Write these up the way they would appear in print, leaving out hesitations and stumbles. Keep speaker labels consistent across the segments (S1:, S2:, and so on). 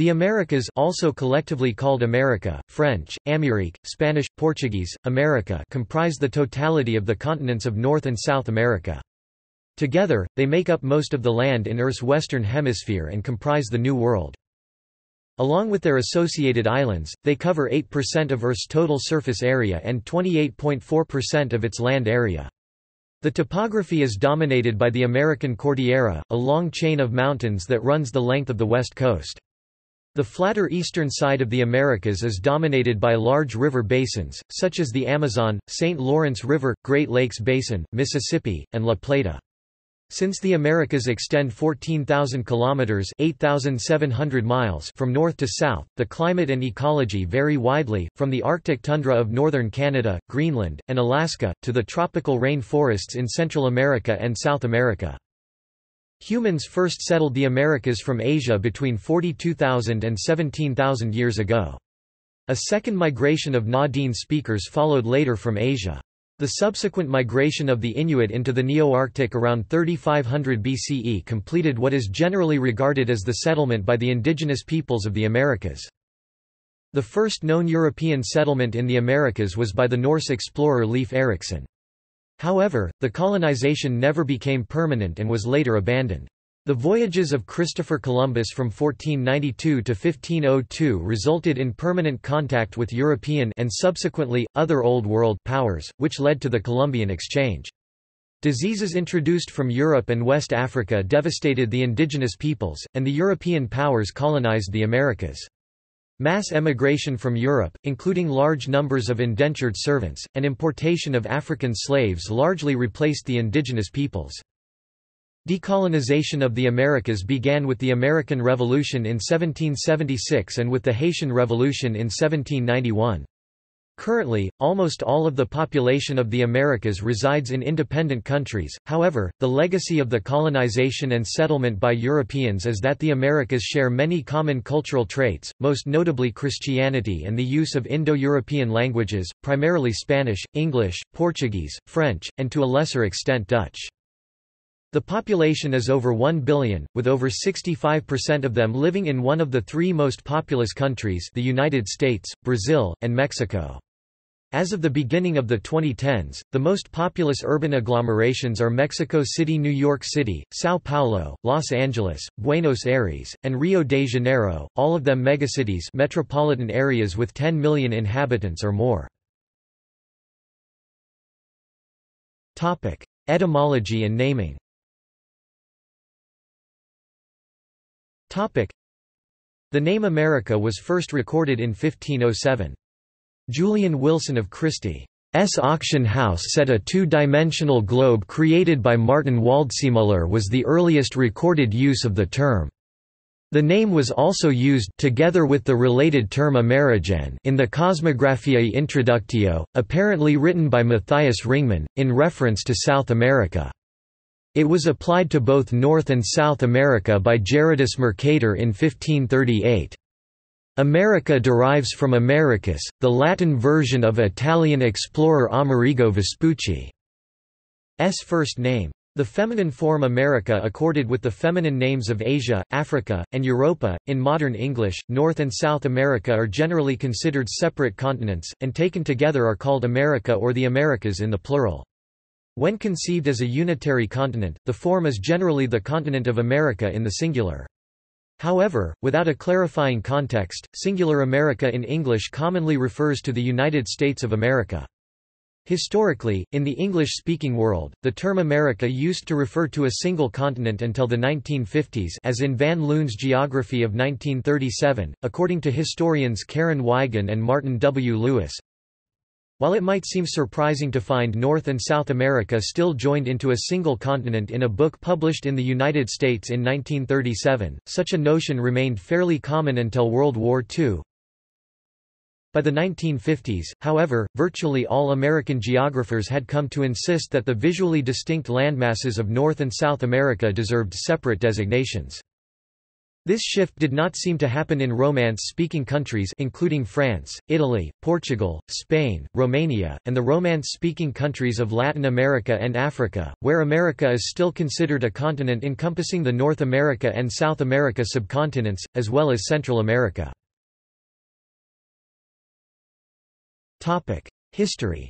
S1: The Americas, also collectively called America, French, Amérique, Spanish, Portuguese, America, comprise the totality of the continents of North and South America. Together, they make up most of the land in Earth's western hemisphere and comprise the New World. Along with their associated islands, they cover 8% of Earth's total surface area and 28.4% of its land area. The topography is dominated by the American Cordillera, a long chain of mountains that runs the length of the west coast. The flatter eastern side of the Americas is dominated by large river basins, such as the Amazon, St. Lawrence River, Great Lakes Basin, Mississippi, and La Plata. Since the Americas extend 14,000 kilometers (8,700 miles) from north to south, the climate and ecology vary widely, from the Arctic tundra of northern Canada, Greenland, and Alaska, to the tropical rain forests in Central America and South America. Humans first settled the Americas from Asia between 42,000 and 17,000 years ago. A second migration of Na-Dene speakers followed later from Asia. The subsequent migration of the Inuit into the Neo-Arctic around 3500 BCE completed what is generally regarded as the settlement by the indigenous peoples of the Americas. The first known European settlement in the Americas was by the Norse explorer Leif Erikson. However, the colonization never became permanent and was later abandoned. The voyages of Christopher Columbus from 1492 to 1502 resulted in permanent contact with European and subsequently, other Old World powers, which led to the Columbian Exchange. Diseases introduced from Europe and West Africa devastated the indigenous peoples, and the European powers colonized the Americas. Mass emigration from Europe, including large numbers of indentured servants, and importation of African slaves largely replaced the indigenous peoples. Decolonization of the Americas began with the American Revolution in 1776 and with the Haitian Revolution in 1791. Currently, almost all of the population of the Americas resides in independent countries. However, the legacy of the colonization and settlement by Europeans is that the Americas share many common cultural traits, most notably Christianity and the use of Indo-European languages, primarily Spanish, English, Portuguese, French, and to a lesser extent Dutch. The population is over 1 billion, with over 65% of them living in one of the three most populous countries, the United States, Brazil, and Mexico. As of the beginning of the 2010s, the most populous urban agglomerations are Mexico City, New York City, São Paulo, Los Angeles, Buenos Aires, and Rio de Janeiro, all of them megacities, metropolitan areas with 10 million inhabitants or more. Topic: Etymology and naming. The name America was first recorded in 1507. Julian Wilson of Christie's auction house said a two-dimensional globe created by Martin Waldseemüller was the earliest recorded use of the term. The name was also used together with the related term Amerigen in the Cosmographiae Introductio, apparently written by Matthias Ringmann, in reference to South America. It was applied to both North and South America by Gerardus Mercator in 1538. America derives from Americus, the Latin version of Italian explorer Amerigo Vespucci's first name. The feminine form America accorded with the feminine names of Asia, Africa, and Europa. In modern English, North and South America are generally considered separate continents, and taken together are called America or the Americas in the plural. When conceived as a unitary continent, the form is generally the continent of America in the singular. However, without a clarifying context, singular America in English commonly refers to the United States of America. Historically, in the English-speaking world, the term America used to refer to a single continent until the 1950s, as in Van Loon's Geography of 1937, according to historians Karen Wigan and Martin W. Lewis. While it might seem surprising to find North and South America still joined into a single continent in a book published in the United States in 1937, such a notion remained fairly common until World War II. By the 1950s, however, virtually all American geographers had come to insist that the visually distinct landmasses of North and South America deserved separate designations. This shift did not seem to happen in Romance-speaking countries including France, Italy, Portugal, Spain, Romania, and the Romance-speaking countries of Latin America and Africa, where America is still considered a continent encompassing the North America and South America subcontinents, as well as Central America. History.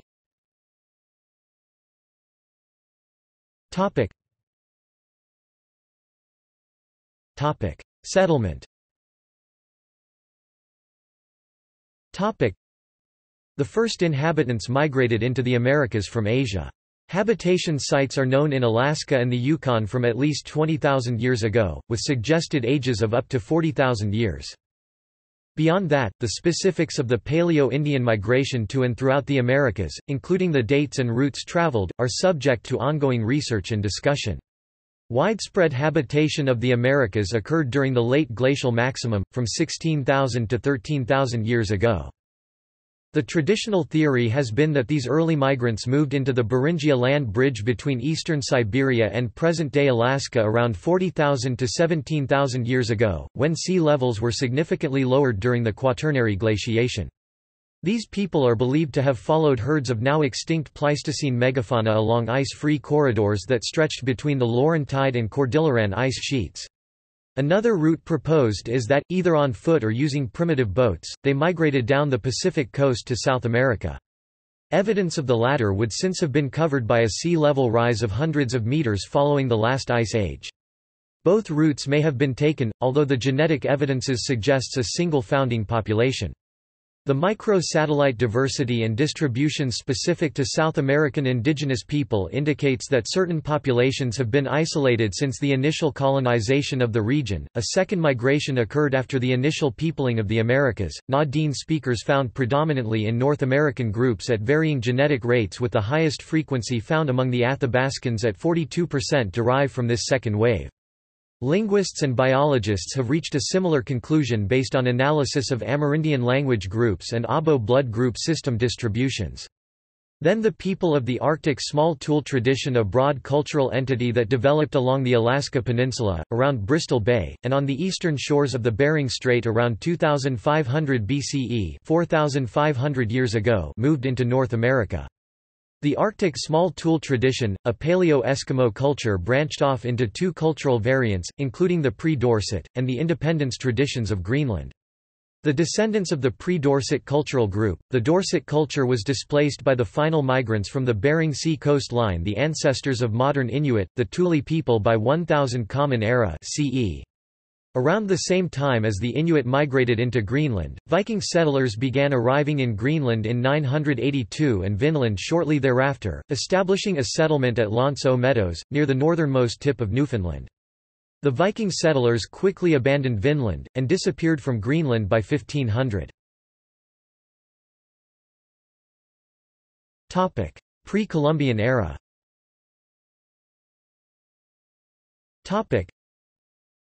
S1: Settlement. The first inhabitants migrated into the Americas from Asia. Habitation sites are known in Alaska and the Yukon from at least 20,000 years ago, with suggested ages of up to 40,000 years. Beyond that, the specifics of the Paleo-Indian migration to and throughout the Americas, including the dates and routes traveled, are subject to ongoing research and discussion. Widespread habitation of the Americas occurred during the late glacial maximum, from 16,000 to 13,000 years ago. The traditional theory has been that these early migrants moved into the Beringia land bridge between eastern Siberia and present-day Alaska around 40,000 to 17,000 years ago, when sea levels were significantly lowered during the Quaternary glaciation. These people are believed to have followed herds of now extinct Pleistocene megafauna along ice-free corridors that stretched between the Laurentide and Cordilleran ice sheets. Another route proposed is that, either on foot or using primitive boats, they migrated down the Pacific coast to South America. Evidence of the latter would since have been covered by a sea level rise of hundreds of meters following the last ice age. Both routes may have been taken, although the genetic evidences suggests a single founding population. The micro-satellite diversity and distribution specific to South American indigenous people indicates that certain populations have been isolated since the initial colonization of the region. A second migration occurred after the initial peopling of the Americas. Na-Dene speakers found predominantly in North American groups at varying genetic rates, with the highest frequency found among the Athabascans at 42% derived from this second wave. Linguists and biologists have reached a similar conclusion based on analysis of Amerindian language groups and Abo blood group system distributions. Then the people of the Arctic small tool tradition, a broad cultural entity that developed along the Alaska Peninsula, around Bristol Bay, and on the eastern shores of the Bering Strait around 2500 BCE 4,500 years ago, moved into North America. The Arctic small tool tradition, a Paleo-Eskimo culture, branched off into two cultural variants, including the pre-Dorset, and the independence traditions of Greenland. The descendants of the pre-Dorset cultural group, the Dorset culture, was displaced by the final migrants from the Bering Sea coastline, the ancestors of modern Inuit, the Thule people, by 1000 Common Era CE. Around the same time as the Inuit migrated into Greenland, Viking settlers began arriving in Greenland in 982 and Vinland shortly thereafter, establishing a settlement at L'Anse aux Meadows, near the northernmost tip of Newfoundland. The Viking settlers quickly abandoned Vinland, and disappeared from Greenland by 1500. Pre-Columbian era.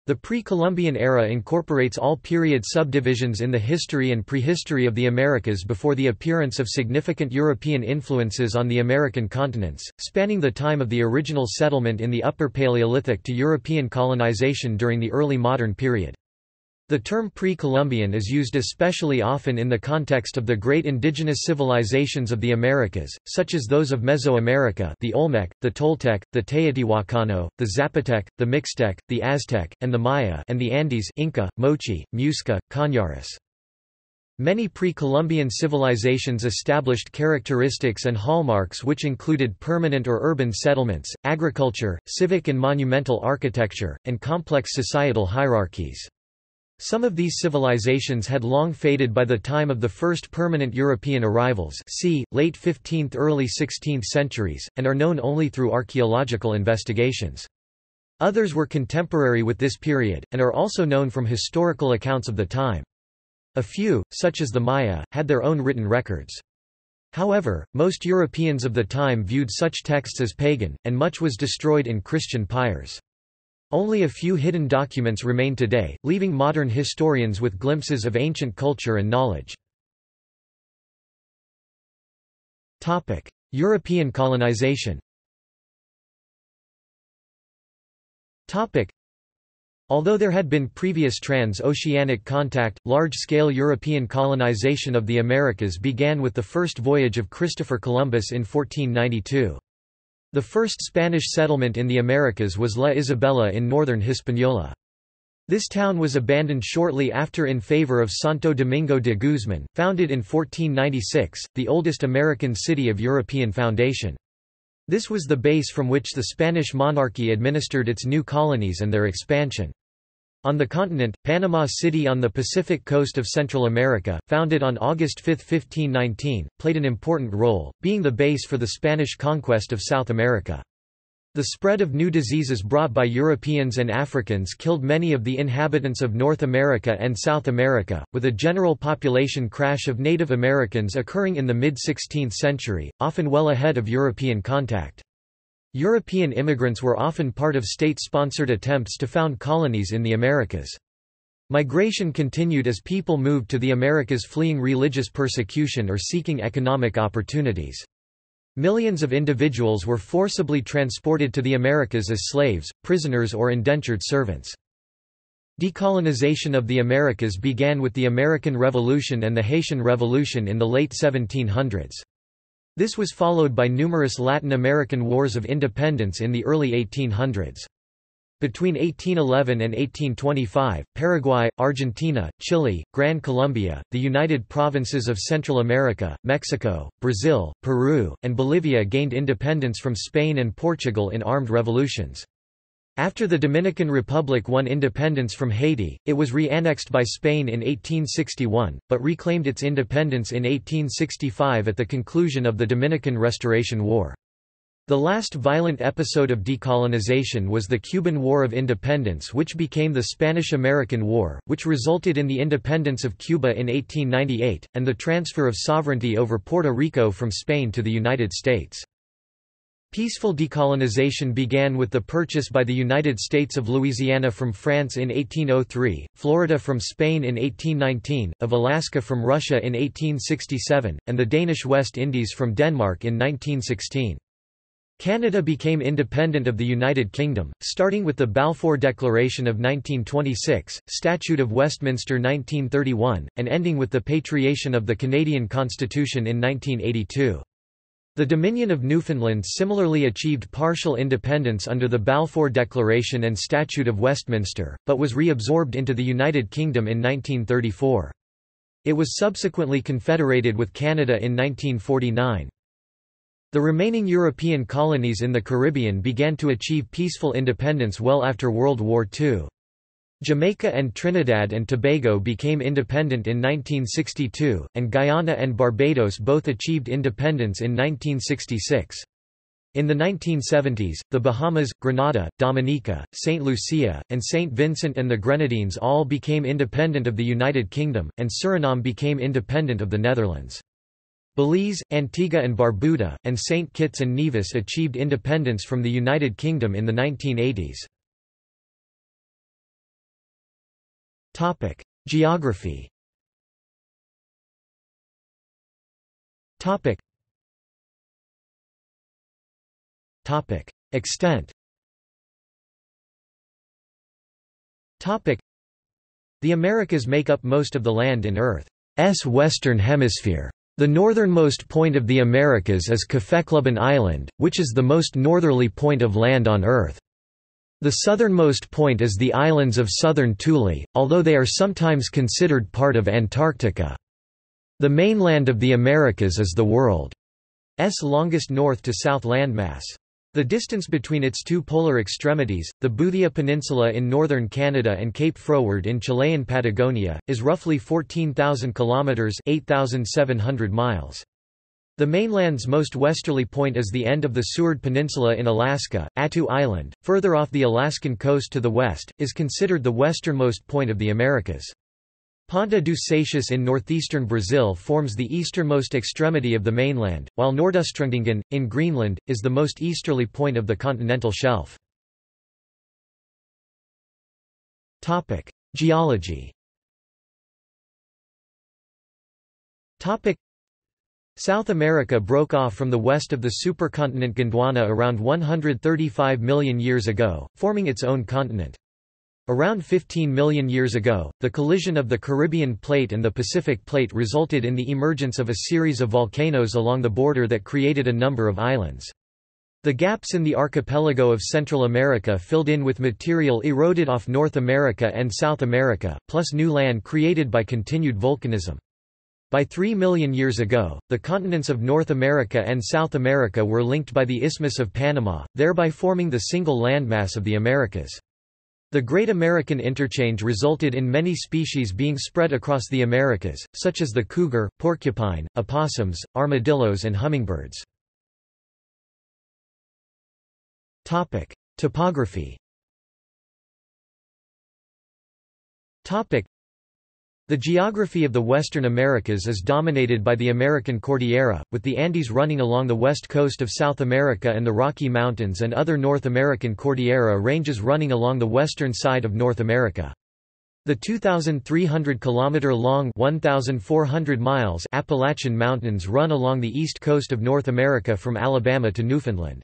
S1: The pre-Columbian era incorporates all period subdivisions in the history and prehistory of the Americas before the appearance of significant European influences on the American continents, spanning the time of the original settlement in the Upper Paleolithic to European colonization during the early modern period. The term pre-Columbian is used especially often in the context of the great indigenous civilizations of the Americas, such as those of Mesoamerica, the Olmec, the Toltec, the Teotihuacano, the Zapotec, the Mixtec, the Aztec, and the Maya, and the Andes, Inca, Mochi, Muisca, Cañaris. Many pre-Columbian civilizations established characteristics and hallmarks which included permanent or urban settlements, agriculture, civic and monumental architecture, and complex societal hierarchies. Some of these civilizations had long faded by the time of the first permanent European arrivals, c. late 15th – early 16th centuries, and are known only through archaeological investigations. Others were contemporary with this period, and are also known from historical accounts of the time. A few, such as the Maya, had their own written records. However, most Europeans of the time viewed such texts as pagan, and much was destroyed in Christian pyres. Only a few hidden documents remain today, leaving modern historians with glimpses of ancient culture and knowledge. European colonization. Although there had been previous trans-oceanic contact, large-scale European colonization of the Americas began with the first voyage of Christopher Columbus in 1492. The first Spanish settlement in the Americas was La Isabela in northern Hispaniola. This town was abandoned shortly after in favor of Santo Domingo de Guzman, founded in 1496, the oldest American city of European foundation. This was the base from which the Spanish monarchy administered its new colonies and their expansion. On the continent, Panama City on the Pacific coast of Central America, founded on August 5, 1519, played an important role, being the base for the Spanish conquest of South America. The spread of new diseases brought by Europeans and Africans killed many of the inhabitants of North America and South America, with a general population crash of Native Americans occurring in the mid-16th century, often well ahead of European contact. European immigrants were often part of state-sponsored attempts to found colonies in the Americas. Migration continued as people moved to the Americas fleeing religious persecution or seeking economic opportunities. Millions of individuals were forcibly transported to the Americas as slaves, prisoners or indentured servants. Decolonization of the Americas began with the American Revolution and the Haitian Revolution in the late 1700s. This was followed by numerous Latin American wars of independence in the early 1800s. Between 1811 and 1825, Paraguay, Argentina, Chile, Gran Colombia, the United Provinces of Central America, Mexico, Brazil, Peru, and Bolivia gained independence from Spain and Portugal in armed revolutions. After the Dominican Republic won independence from Haiti, it was re-annexed by Spain in 1861, but reclaimed its independence in 1865 at the conclusion of the Dominican Restoration War. The last violent episode of decolonization was the Cuban War of Independence, which became the Spanish-American War, which resulted in the independence of Cuba in 1898, and the transfer of sovereignty over Puerto Rico from Spain to the United States. Peaceful decolonization began with the purchase by the United States of Louisiana from France in 1803, Florida from Spain in 1819, of Alaska from Russia in 1867, and the Danish West Indies from Denmark in 1916. Canada became independent of the United Kingdom, starting with the Balfour Declaration of 1926, Statute of Westminster 1931, and ending with the patriation of the Canadian Constitution in 1982. The Dominion of Newfoundland similarly achieved partial independence under the Balfour Declaration and Statute of Westminster, but was reabsorbed into the United Kingdom in 1934. It was subsequently confederated with Canada in 1949. The remaining European colonies in the Caribbean began to achieve peaceful independence well after World War II. Jamaica and Trinidad and Tobago became independent in 1962, and Guyana and Barbados both achieved independence in 1966. In the 1970s, the Bahamas, Grenada, Dominica, St. Lucia, and St. Vincent and the Grenadines all became independent of the United Kingdom, and Suriname became independent of the Netherlands. Belize, Antigua and Barbuda, and St. Kitts and Nevis achieved independence from the United Kingdom in the 1980s. Geography. Extent. The Americas make up most of the land in Earth's western hemisphere. The northernmost point of the Americas is Kefekluban Island, which is the most northerly point of land on Earth. The southernmost point is the islands of southern Thule, although they are sometimes considered part of Antarctica. The mainland of the Americas is the world's longest north to south landmass. The distance between its two polar extremities, the Boothia Peninsula in northern Canada and Cape Froward in Chilean Patagonia, is roughly 14,000 kilometers (8,700 miles). The mainland's most westerly point is the end of the Seward Peninsula in Alaska. Attu Island, further off the Alaskan coast to the west, is considered the westernmost point of the Americas. Ponta dos Seixas in northeastern Brazil forms the easternmost extremity of the mainland, while Nordastrundingen, in Greenland, is the most easterly point of the continental shelf. Geology. South America broke off from the west of the supercontinent Gondwana around 135 million years ago, forming its own continent. Around 15 million years ago, the collision of the Caribbean Plate and the Pacific Plate resulted in the emergence of a series of volcanoes along the border that created a number of islands. The gaps in the archipelago of Central America filled in with material eroded off North America and South America, plus new land created by continued volcanism. By 3 million years ago, the continents of North America and South America were linked by the Isthmus of Panama, thereby forming the single landmass of the Americas. The Great American Interchange resulted in many species being spread across the Americas, such as the cougar, porcupine, opossums, armadillos and hummingbirds. Topography. The geography of the Western Americas is dominated by the American Cordillera, with the Andes running along the west coast of South America and the Rocky Mountains and other North American Cordillera ranges running along the western side of North America. The 2,300-kilometer-long (1,400 miles) Appalachian Mountains run along the east coast of North America from Alabama to Newfoundland.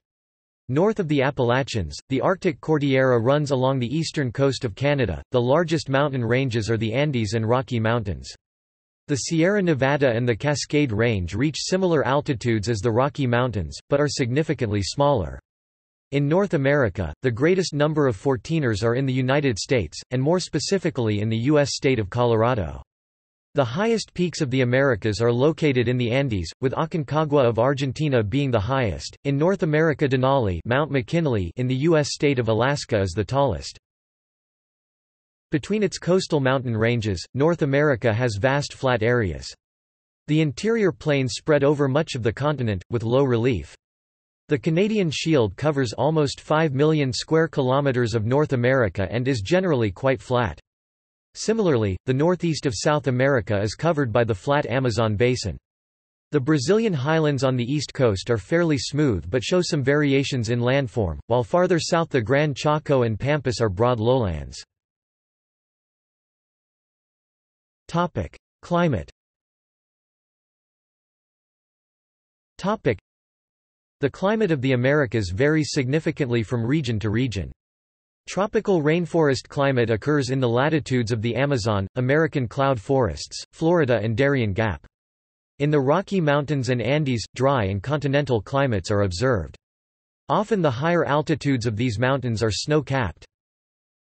S1: North of the Appalachians, the Arctic Cordillera runs along the eastern coast of Canada. The largest mountain ranges are the Andes and Rocky Mountains. The Sierra Nevada and the Cascade Range reach similar altitudes as the Rocky Mountains, but are significantly smaller. In North America, the greatest number of 14ers are in the United States, and more specifically in the U.S. state of Colorado. The highest peaks of the Americas are located in the Andes, with Aconcagua of Argentina being the highest. In North America, Denali, Mount McKinley in the U.S. state of Alaska is the tallest. Between its coastal mountain ranges, North America has vast flat areas. The interior plains spread over much of the continent, with low relief. The Canadian Shield covers almost 5 million square kilometers of North America and is generally quite flat. Similarly, the northeast of South America is covered by the flat Amazon basin. The Brazilian highlands on the east coast are fairly smooth but show some variations in landform, while farther south the Gran Chaco and Pampas are broad lowlands. Climate. The climate of the Americas varies significantly from region to region. Tropical rainforest climate occurs in the latitudes of the Amazon, American cloud forests, Florida and Darien Gap. In the Rocky Mountains and Andes, dry and continental climates are observed. Often the higher altitudes of these mountains are snow-capped.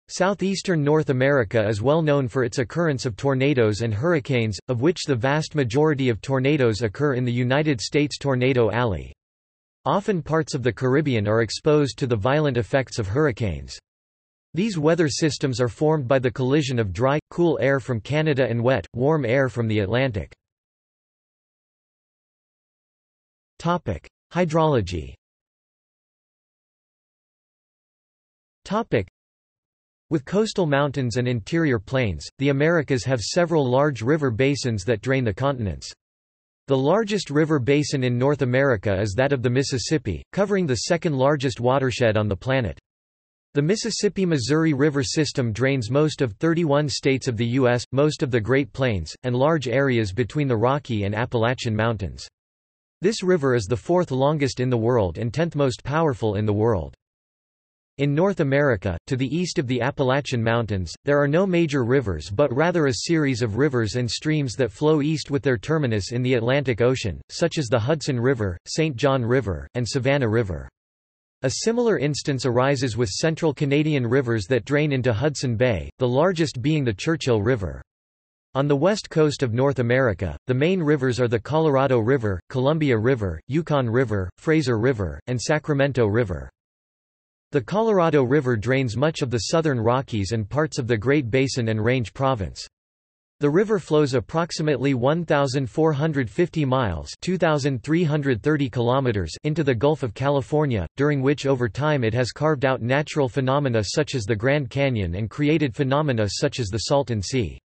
S1: Southeastern North America is well known for its occurrence of tornadoes and hurricanes, of which the vast majority of tornadoes occur in the United States Tornado Alley. Often parts of the Caribbean are exposed to the violent effects of hurricanes. These weather systems are formed by the collision of dry, cool air from Canada and wet, warm air from the Atlantic. Hydrology. With coastal mountains and interior plains, the Americas have several large river basins that drain the continents. The largest river basin in North America is that of the Mississippi, covering the second largest watershed on the planet. The Mississippi-Missouri River system drains most of 31 states of the U.S., most of the Great Plains, and large areas between the Rocky and Appalachian Mountains. This river is the fourth longest in the world and 10th most powerful in the world. In North America, to the east of the Appalachian Mountains, there are no major rivers but rather a series of rivers and streams that flow east with their terminus in the Atlantic Ocean, such as the Hudson River, St. John River, and Savannah River. A similar instance arises with central Canadian rivers that drain into Hudson Bay, the largest being the Churchill River. On the west coast of North America, the main rivers are the Colorado River, Columbia River, Yukon River, Fraser River, and Sacramento River. The Colorado River drains much of the southern Rockies and parts of the Great Basin and Range Province. The river flows approximately 1,450 miles (2,330 kilometers) into the Gulf of California, during which over time it has carved out natural phenomena such as the Grand Canyon and created phenomena such as the Salton Sea.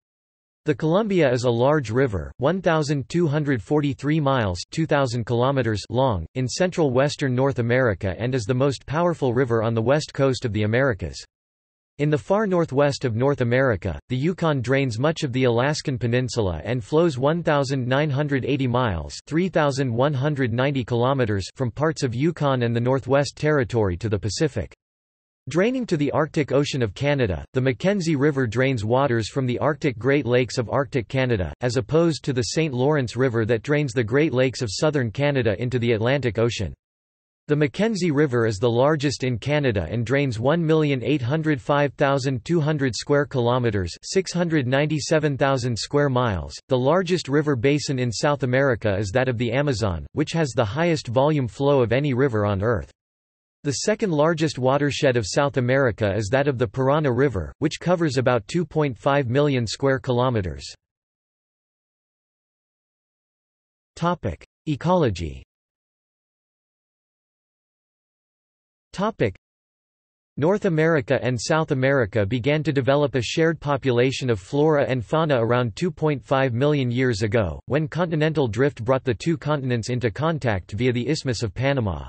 S1: The Columbia is a large river, 1,243 miles (2,000 kilometers) long, in central western North America and is the most powerful river on the west coast of the Americas. In the far northwest of North America, the Yukon drains much of the Alaskan Peninsula and flows 1,980 miles (3,190 kilometers) from parts of Yukon and the Northwest Territory to the Pacific. Draining to the Arctic Ocean of Canada, the Mackenzie River drains waters from the Arctic Great Lakes of Arctic Canada, as opposed to the St. Lawrence River that drains the Great Lakes of southern Canada into the Atlantic Ocean. The Mackenzie River is the largest in Canada and drains 1,805,200 square kilometers, 697,000 square miles. The largest river basin in South America is that of the Amazon, which has the highest volume flow of any river on Earth. The second largest watershed of South America is that of the Parana River, which covers about 2.5 million square kilometers. Topic: Ecology. Topic: North America and South America began to develop a shared population of flora and fauna around 2.5 million years ago, when continental drift brought the two continents into contact via the Isthmus of Panama.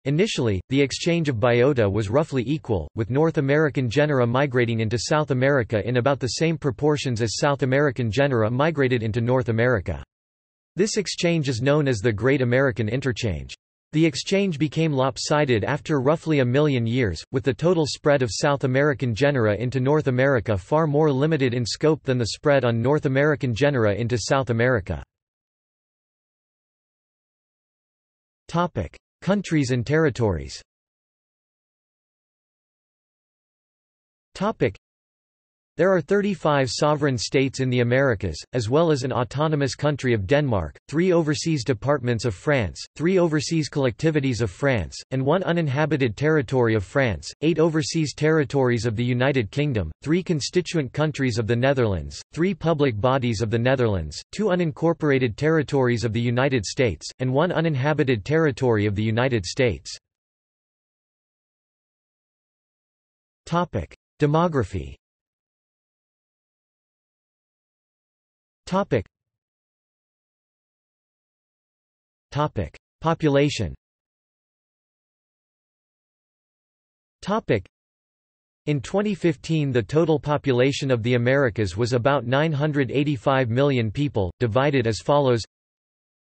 S1: Initially, the exchange of biota was roughly equal, with North American genera migrating into South America in about the same proportions as South American genera migrated into North America. This exchange is known as the Great American Interchange. The exchange became lopsided after roughly a million years, with the total spread of South American genera into North America far more limited in scope than the spread on North American genera into South America. Countries and territories. There are 35 sovereign states in the Americas, as well as an autonomous country of Denmark, 3 overseas departments of France, 3 overseas collectivities of France, and 1 uninhabited territory of France, 8 overseas territories of the United Kingdom, 3 constituent countries of the Netherlands, 3 public bodies of the Netherlands, 2 unincorporated territories of the United States, and 1 uninhabited territory of the United States. Demography. Population. In 2015 the total population of the Americas was about 985 million people, divided as follows: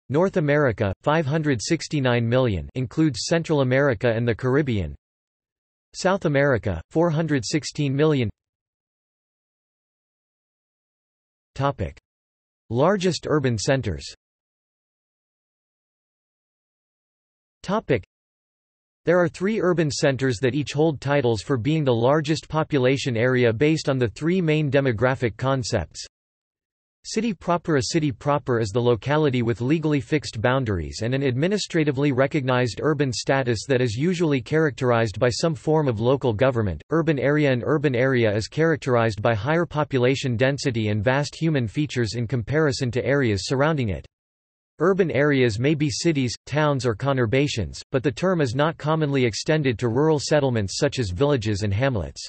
S1: North America, 569 million, includes Central America and the Caribbean. South America, 416 million. Largest urban centers. There are 3 urban centers that each hold titles for being the largest population area based on the 3 main demographic concepts. City proper. A city proper is the locality with legally fixed boundaries and an administratively recognized urban status that is usually characterized by some form of local government. Urban area. An urban area is characterized by higher population density and vast human features in comparison to areas surrounding it. Urban areas may be cities, towns or conurbations, but the term is not commonly extended to rural settlements such as villages and hamlets.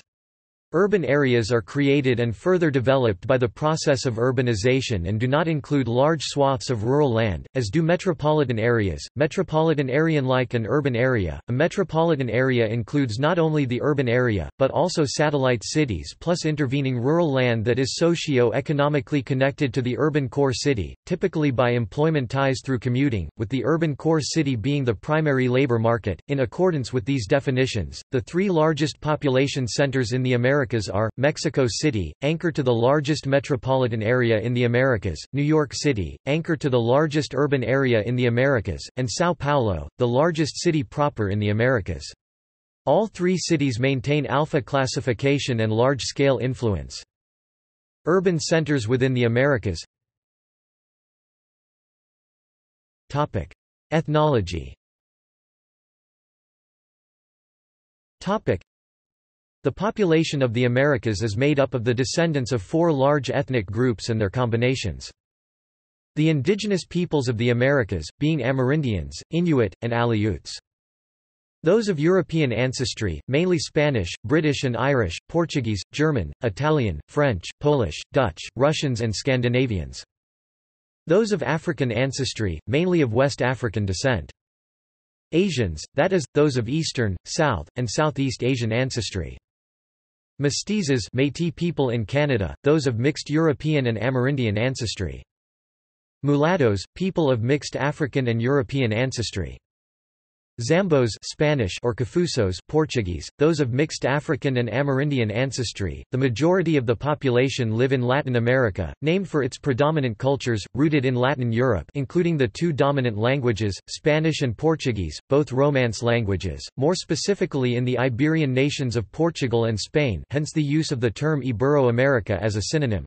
S1: Urban areas are created and further developed by the process of urbanization and do not include large swaths of rural land, as do metropolitan areas. Metropolitan area. Unlike an urban area, a metropolitan area includes not only the urban area, but also satellite cities plus intervening rural land that is socio-economically connected to the urban core city, typically by employment ties through commuting, with the urban core city being the primary labor market. In accordance with these definitions, the 3 largest population centers in the Americas are, Mexico City, anchor to the largest metropolitan area in the Americas, New York City, anchor to the largest urban area in the Americas, and São Paulo, the largest city proper in the Americas. All 3 cities maintain alpha classification and large-scale influence. Urban centers within the Americas. Ethnology. The population of the Americas is made up of the descendants of 4 large ethnic groups and their combinations. The indigenous peoples of the Americas, being Amerindians, Inuit, and Aleuts. Those of European ancestry, mainly Spanish, British and Irish, Portuguese, German, Italian, French, Polish, Dutch, Russians and Scandinavians. Those of African ancestry, mainly of West African descent. Asians, that is, those of Eastern, South, and Southeast Asian ancestry. Mestizos, Métis people in Canada, those of mixed European and Amerindian ancestry. Mulattoes, people of mixed African and European ancestry. Zambos Spanish or Cafusos Portuguese, those of mixed African and Amerindian ancestry. The majority of the population live in Latin America, named for its predominant cultures, rooted in Latin Europe including the two dominant languages, Spanish and Portuguese, both Romance languages, more specifically in the Iberian nations of Portugal and Spain, hence the use of the term Ibero-America as a synonym.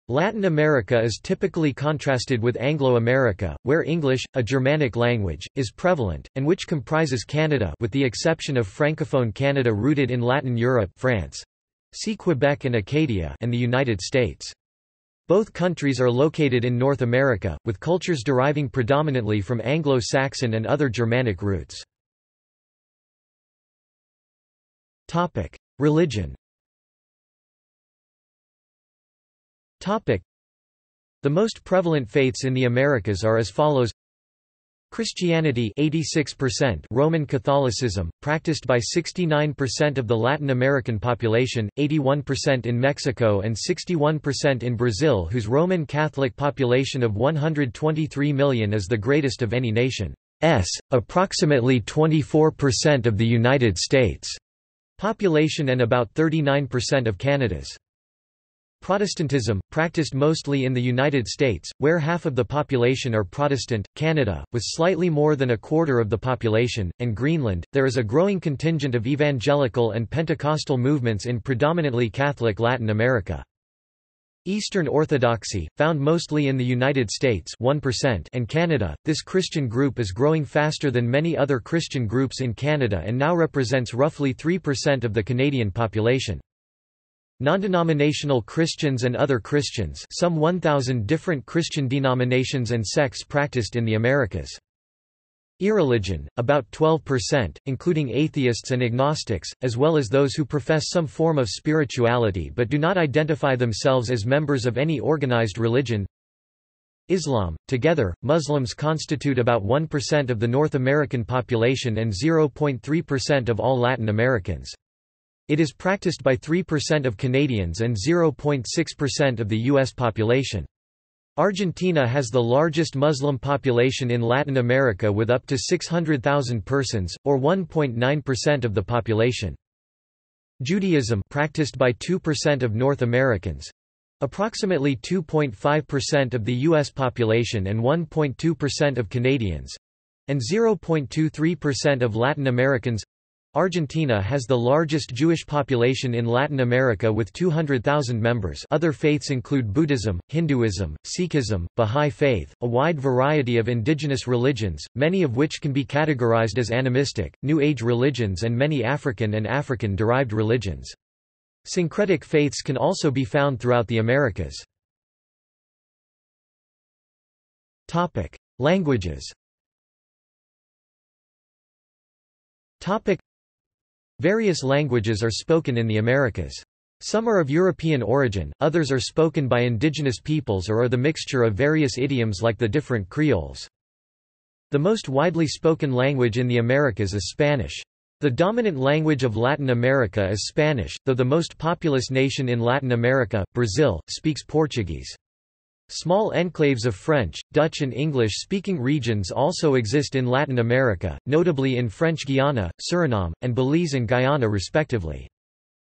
S1: Latin America is typically contrasted with Anglo-America, where English, a Germanic language, is prevalent, and which comprises Canada with the exception of Francophone Canada rooted in Latin Europe France, see Quebec and Acadia and the United States. Both countries are located in North America, with cultures deriving predominantly from Anglo-Saxon and other Germanic roots. Religion. The most prevalent faiths in the Americas are as follows: Christianity 86%, Roman Catholicism, practiced by 69% of the Latin American population, 81% in Mexico and 61% in Brazil, whose Roman Catholic population of 123 million is the greatest of any nation. Approximately 24% of the United States population and about 39% of Canada's. Protestantism, practiced mostly in the United States, where half of the population are Protestant, Canada, with slightly more than a quarter of the population, and Greenland. There is a growing contingent of evangelical and Pentecostal movements in predominantly Catholic Latin America. Eastern Orthodoxy, found mostly in the United States 1% and Canada, this Christian group is growing faster than many other Christian groups in Canada and now represents roughly 3% of the Canadian population. Non-denominational Christians and other Christians, some 1,000 different Christian denominations and sects practiced in the Americas. Irreligion, about 12%, including atheists and agnostics, as well as those who profess some form of spirituality but do not identify themselves as members of any organized religion. Islam. Together, Muslims constitute about 1% of the North American population and 0.3% of all Latin Americans. It is practiced by 3% of Canadians and 0.6% of the U.S. population. Argentina has the largest Muslim population in Latin America with up to 600,000 persons, or 1.9% of the population. Judaism, practiced by 2% of North Americans, approximately 2.5% of the U.S. population and 1.2% of Canadians, and 0.23% of Latin Americans. Argentina has the largest Jewish population in Latin America with 200,000 members. Other faiths include Buddhism, Hinduism, Sikhism, Bahá'í Faith, a wide variety of indigenous religions, many of which can be categorized as animistic, New Age religions and many African and African-derived religions. Syncretic faiths can also be found throughout the Americas. Languages. Various languages are spoken in the Americas. Some are of European origin, others are spoken by indigenous peoples or are the mixture of various idioms like the different creoles. The most widely spoken language in the Americas is Spanish. The dominant language of Latin America is Spanish, though the most populous nation in Latin America, Brazil, speaks Portuguese. Small enclaves of French, Dutch and English-speaking regions also exist in Latin America, notably in French Guiana, Suriname, and Belize and Guyana respectively.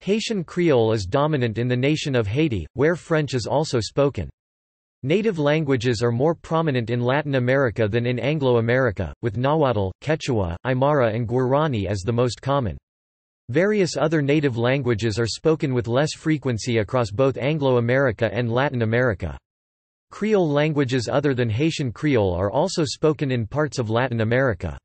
S1: Haitian Creole is dominant in the nation of Haiti, where French is also spoken. Native languages are more prominent in Latin America than in Anglo-America, with Nahuatl, Quechua, Aymara and Guarani as the most common. Various other native languages are spoken with less frequency across both Anglo-America and Latin America. Creole languages other than Haitian Creole are also spoken in parts of Latin America.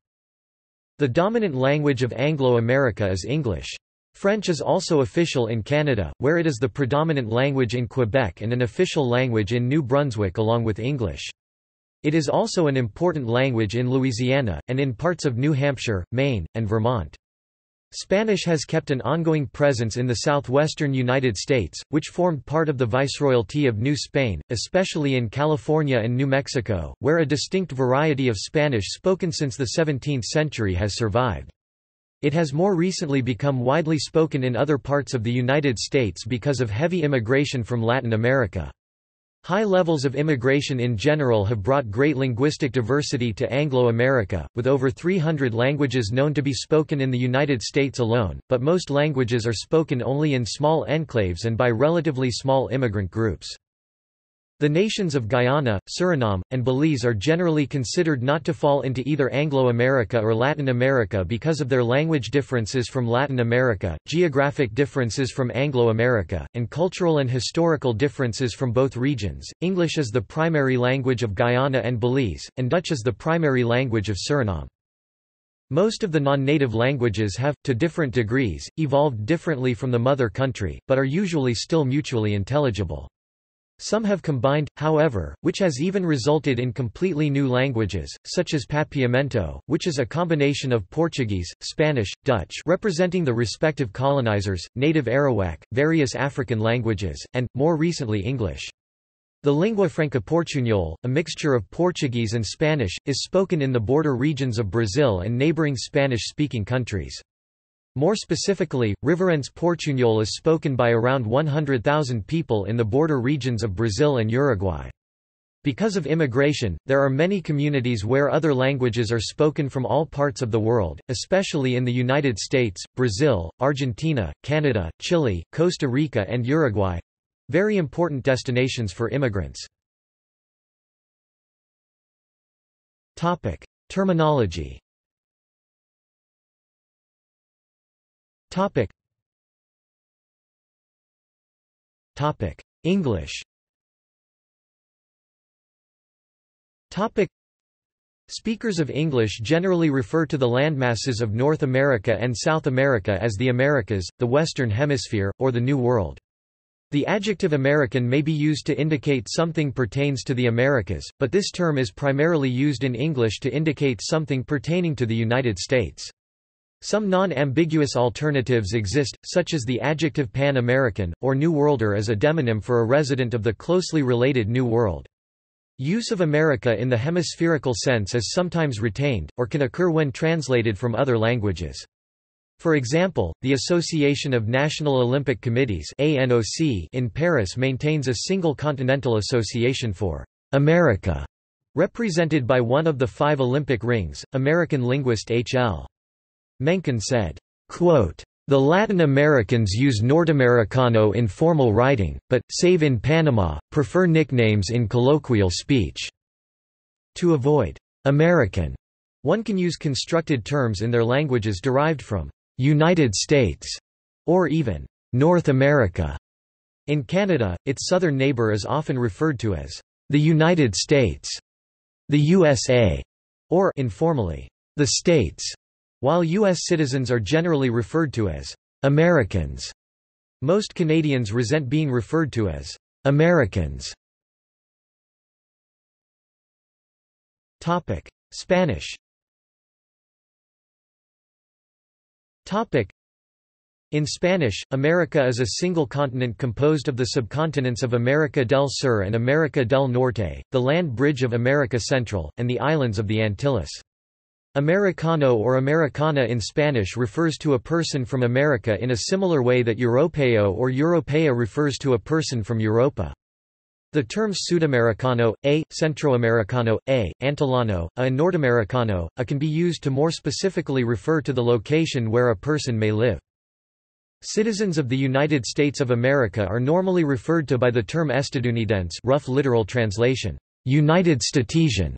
S1: The dominant language of Anglo-America is English. French is also official in Canada, where it is the predominant language in Quebec and an official language in New Brunswick along with English. It is also an important language in Louisiana, and in parts of New Hampshire, Maine, and Vermont. Spanish has kept an ongoing presence in the southwestern United States, which formed part of the Viceroyalty of New Spain, especially in California and New Mexico, where a distinct variety of Spanish spoken since the 17th century has survived. It has more recently become widely spoken in other parts of the United States because of heavy immigration from Latin America. High levels of immigration in general have brought great linguistic diversity to Anglo-America, with over 300 languages known to be spoken in the United States alone, but most languages are spoken only in small enclaves and by relatively small immigrant groups. The nations of Guyana, Suriname, and Belize are generally considered not to fall into either Anglo-America or Latin America because of their language differences from Latin America, geographic differences from Anglo-America, and cultural and historical differences from both regions. English is the primary language of Guyana and Belize, and Dutch is the primary language of Suriname. Most of the non-native languages have, to different degrees, evolved differently from the mother country, but are usually still mutually intelligible. Some have combined, however, which has even resulted in completely new languages, such as Papiamento, which is a combination of Portuguese, Spanish, Dutch representing the respective colonizers, native Arawak, various African languages, and, more recently English. The lingua franca portuñol, a mixture of Portuguese and Spanish, is spoken in the border regions of Brazil and neighboring Spanish-speaking countries. More specifically, Riverense Portuñol is spoken by around 100,000 people in the border regions of Brazil and Uruguay. Because of immigration, there are many communities where other languages are spoken from all parts of the world, especially in the United States, Brazil, Argentina, Canada, Chile, Costa Rica and Uruguay—very important destinations for immigrants. Terminology. English. Speakers of English generally refer to the landmasses of North America and South America as the Americas, the Western Hemisphere, or the New World. The adjective American may be used to indicate something pertains to the Americas, but this term is primarily used in English to indicate something pertaining to the United States. Some non-ambiguous alternatives exist, such as the adjective Pan-American, or New Worlder as a demonym for a resident of the closely related New World. Use of America in the hemispherical sense is sometimes retained, or can occur when translated from other languages. For example, the Association of National Olympic Committees in Paris maintains a single continental association for America, represented by one of the 5 Olympic rings. American linguist H.L. Mencken said, quote, "The Latin Americans use Nordamericano in formal writing, but, save in Panama, prefer nicknames in colloquial speech. To avoid American, one can use constructed terms in their languages derived from United States, or even North America. In Canada, its southern neighbour is often referred to as the United States, the USA, or informally, the States. While U.S. citizens are generally referred to as Americans, most Canadians resent being referred to as Americans. Spanish. In Spanish, America is a single continent composed of the subcontinents of America del Sur and America del Norte, the land bridge of America Central, and the islands of the Antilles. Americano or Americana in Spanish refers to a person from America in a similar way that Europeo or Europea refers to a person from Europa. The terms Sudamericano, Centroamericano, Antillano, and Nordamericano, can be used to more specifically refer to the location where a person may live. Citizens of the United States of America are normally referred to by the term estadounidense, rough literal translation, United Statesian,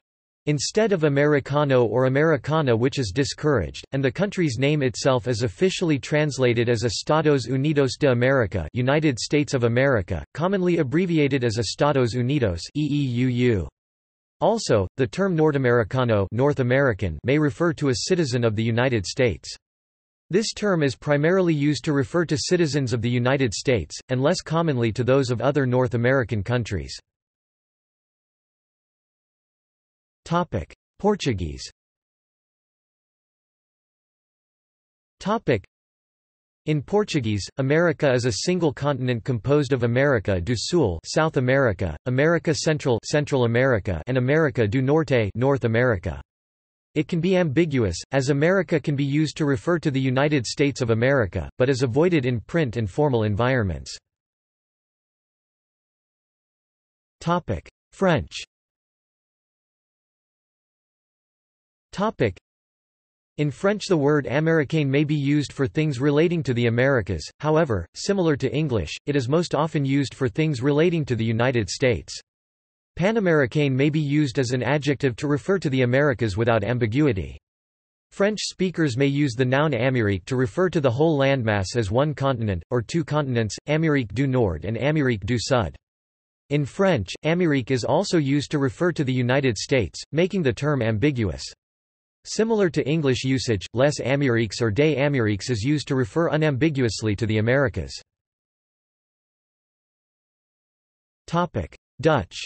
S1: instead of Americano or Americana, which is discouraged, and the country's name itself is officially translated as Estados Unidos de América, United States of America, commonly abbreviated as Estados Unidos (EEUU). Also, the term Nordamericano, North American, may refer to a citizen of the United States. This term is primarily used to refer to citizens of the United States, and less commonly to those of other North American countries. Portuguese. In Portuguese, America is a single continent composed of América do Sul, South America, America Central, Central America, and America do Norte, North America. It can be ambiguous, as America can be used to refer to the United States of America, but is avoided in print and formal environments. French. In French the word américain may be used for things relating to the Americas, however, similar to English, it is most often used for things relating to the United States. Panaméricain may be used as an adjective to refer to the Americas without ambiguity. French speakers may use the noun Amérique to refer to the whole landmass as one continent, or two continents, Amérique du Nord and Amérique du Sud. In French, Amérique is also used to refer to the United States, making the term ambiguous. Similar to English usage, les Amériques or des Amériques is used to refer unambiguously to the Americas. Dutch.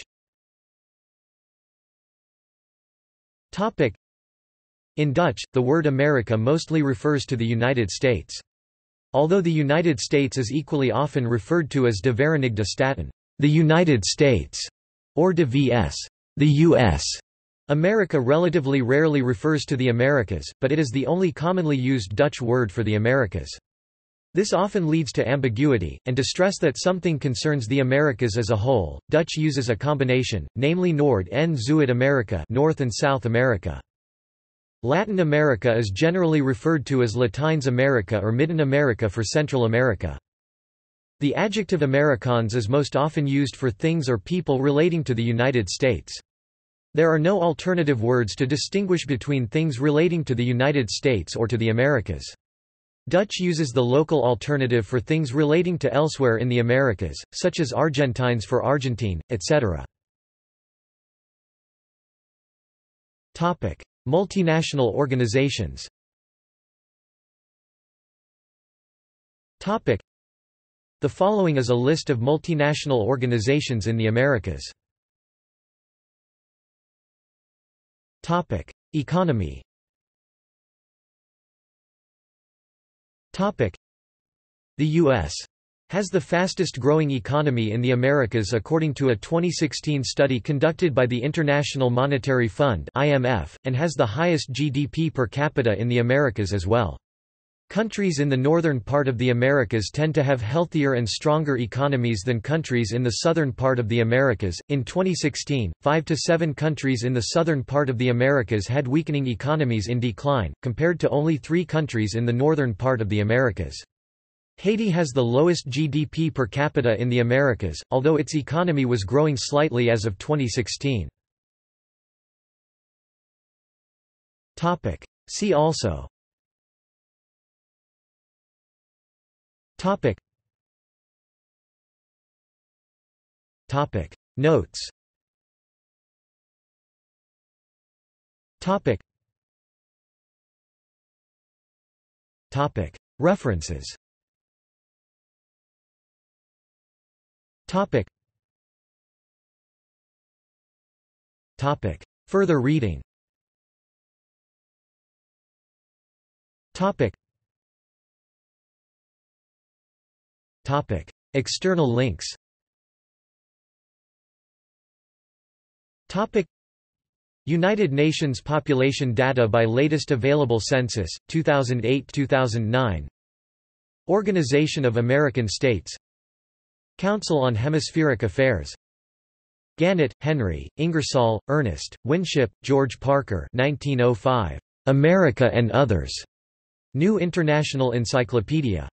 S1: In Dutch, the word America mostly refers to the United States. Although the United States is equally often referred to as de Verenigde Staten, the United States, or de VS, the U.S., America relatively rarely refers to the Americas, but it is the only commonly used Dutch word for the Americas. This often leads to ambiguity, and to stress that something concerns the Americas as a whole. Dutch uses a combination, namely Noord- en Zuid-Amerika, North and South America. Latin America is generally referred to as Latines America or Midden America for Central America. The adjective Amerikaans is most often used for things or people relating to the United States. There are no alternative words to distinguish between things relating to the United States or to the Americas. Dutch uses the local alternative for things relating to elsewhere in the Americas, such as Argentines for Argentine, etc. Multinational organizations. The following is a list of multinational organizations in the Americas. Economy. The U.S. has the fastest growing economy in the Americas according to a 2016 study conducted by the International Monetary Fund (IMF), and has the highest GDP per capita in the Americas as well. Countries in the northern part of the Americas tend to have healthier and stronger economies than countries in the southern part of the Americas. In 2016, 5 to 7 countries in the southern part of the Americas had weakening economies in decline, compared to only 3 countries in the northern part of the Americas. Haiti has the lowest GDP per capita in the Americas, although its economy was growing slightly as of 2016. See also Notes. References. Further reading. External links. United Nations population data by latest available census, 2008-2009. Organization of American States. Council on Hemispheric Affairs. Gannett, Henry, Ingersoll, Ernest, Winship, George Parker 1905. America and Others. New International Encyclopedia.